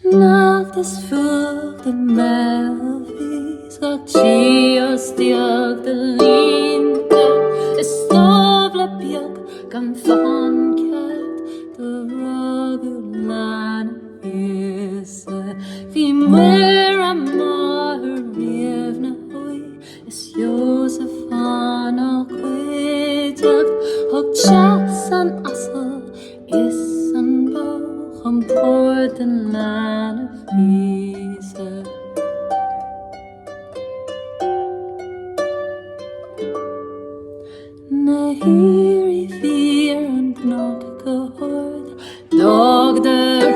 Nacht is vroeg de melvies, gach thíos diog de liente, is stovle biog gan fan kert, de ragú Leanbh Íosa. Bhí muir a maithir riamh na hui, is Joseph an cuideach, thug teas an asal, is an bó. Chum pór den Leanbh Íosa. Na hírí bhír an gnách go hord, dogdar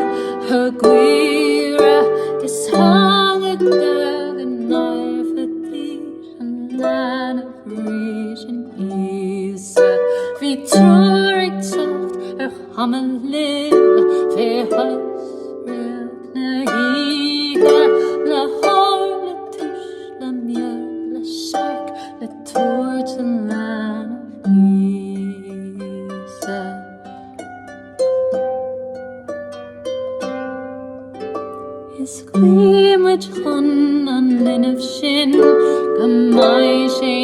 a ghuire, is hangad dag an arfa tír an Leanbh Ríis an Íosa. Bhí trúrig teacht chaman linn, fé hos riach na gíga, le hór, le tuis, le miar, le searc, le tuairt an Leanbh Íosa. Is cuimid chun an linmh sin, go mbeidh sé